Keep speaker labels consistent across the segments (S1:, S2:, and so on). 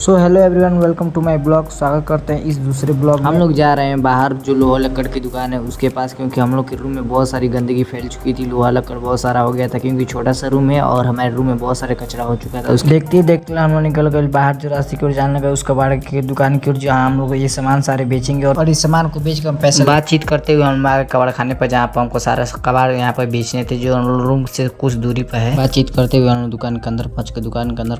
S1: So hello everyone, welcome to my blog. स्वागत करते हैं इस दूसरे ब्लॉग में। हम लोग जा रहे हैं बाहर जो लोहा लक्कड़ की दुकान है उसके पास, क्योंकि हम लोग के रूम में बहुत सारी गंदगी फैल चुकी थी। लोहा लक्कड़ बहुत सारा हो गया था क्योंकि छोटा सा रूम है और हमारे रूम में बहुत सारे कचरा हो चुका था। देखते ही देखते हम लोग निकल गए बाहर जो रास्ते की ओर जाने लगे, उस कबाड़ की दुकान की ओर, जहाँ हम लोग ये सामान सारे बेचेंगे और इस सामान को बेच कर हम पैसे बातचीत करते हुए हम कबाड़ खाने पर, जहाँ पर हमको सारा कबाड़ यहाँ पर बेचने थे जो रूम से कुछ दूरी पर है। बातचीत करते हुए हम दुकान के अंदर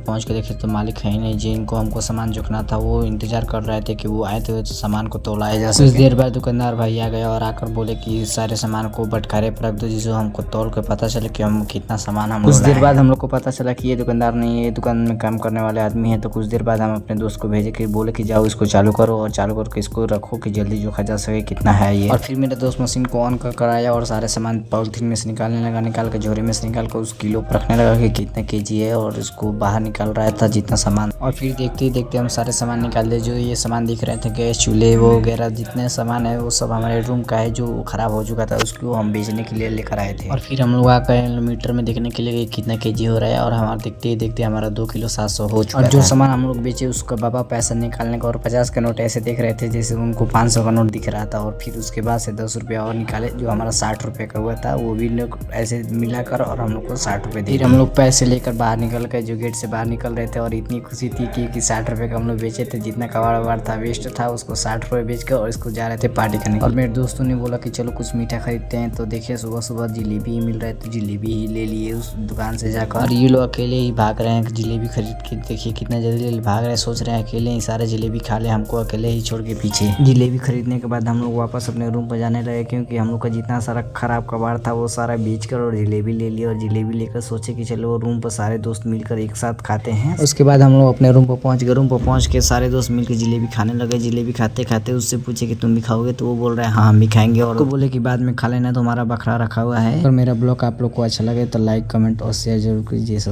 S1: पहुंच के देखे तो मालिक है ही नहीं, जिनको हमको सामान चुकना था वो इंतजार कर रहे थे कि वो आए थे तो सामान को तोलाया जा सके। कुछ देर बाद दुकानदार भाई आ गया और आकर बोले कि सारे सामान को बटखारे पर रख दो, जिससे हमको तोल के पता चले कि हम कितना सामान हम। कुछ देर बाद हम लोग को पता चला कि ये दुकानदार नहीं है, ये दुकान में काम करने वाले आदमी है। तो कुछ देर बाद हम अपने दोस्त को भेजे कि बोले कि जाओ इसको चालू करो और चालू करके इसको रखो कि जल्दी जोखा जा सके कितना है ये। और फिर मेरा दोस्त मशीन को ऑन कर आया और सारे सामान पॉलिथीन में से निकालने लगा, निकाल के झोरे में से निकाल कर उस किलो पर रखने लगा कि कितना केजी है और इसको बाहर निकाल रहा था जितना सामान। और फिर देखते ही देखते हम सारे सामान निकाल दे। जो ये सामान दिख रहे थे गैस चूल्हे वो वगैरह जितने सामान है वो सब हमारे रूम का है जो खराब हो चुका था, उसको हम बेचने के लिए लेकर आए थे। और फिर हम लोग आ गए मीटर में देखने के लिए कितना केजी हो रहा है और हमारा देखते ही देखते हमारा 2 किलो 700 हो चुका है। और जो सामान हम लोग बेचे उसका बाबा पैसा निकालने का और 50 का नोट ऐसे देख रहे थे जैसे उनको 500 का नोट दिख रहा था। और फिर उसके बाद से 10 रुपया और निकाले, जो हमारा 60 रुपये का हुआ था वो भी लोग ऐसे मिलाकर और हम लोग को 60 रुपये दिए। फिर हम लोग पैसे लेकर बाहर निकल गए, जो गेट से बाहर निकल रहे थे और इतनी खुशी थी कि 60 रुपये का हम लोग बेचे थे। जितना कबाड़ था वेस्ट था उसको 60 रुपये बेच कर और इसको जा रहे थे पार्टी करने। और मेरे दोस्तों ने बोला कि चलो कुछ मीठा खरीदते हैं, तो देखिए सुबह सुबह जलेबी ही मिल रहा है तो जलेबी ही ले लिए उस दुकान से जाकर। और ये लोग अकेले ही भाग रहे हैं जलेबी खरीद के, देखिए कितना जल्दी भाग रहे हैं। सोच रहे हैं अकेले ही सारे जलेबी खा ले, हमको अकेले ही छोड़ के पीछे। जलेबी खरीदने के बाद हम लोग वापस अपने रूम पर जाने लगे, क्योंकि हम लोग का जितना सारा खराब कबाड़ था वो सारा बेच कर और जलेबी ले लिया। और जलेबी लेकर सोचे कि चलो रूम पर सारे दोस्त मिलकर एक साथ खाते हैं। उसके बाद हम लोग अपने रूम पर पहुंच गए। रूम पर पहुंच के सारे दोस्त मिलकर जलेबी खाने लगे। जलेबी खाते खाते उससे पूछे कि तुम भी खाओगे, तो वो बोल रहे हैं हाँ हम भी खाएंगे। और बोले कि बाद में खा लेना, तो हमारा बकरा रखा हुआ है। और मेरा ब्लॉग आप लोग को अच्छा लगे तो लाइक कमेंट और शेयर जरूर कीजिए।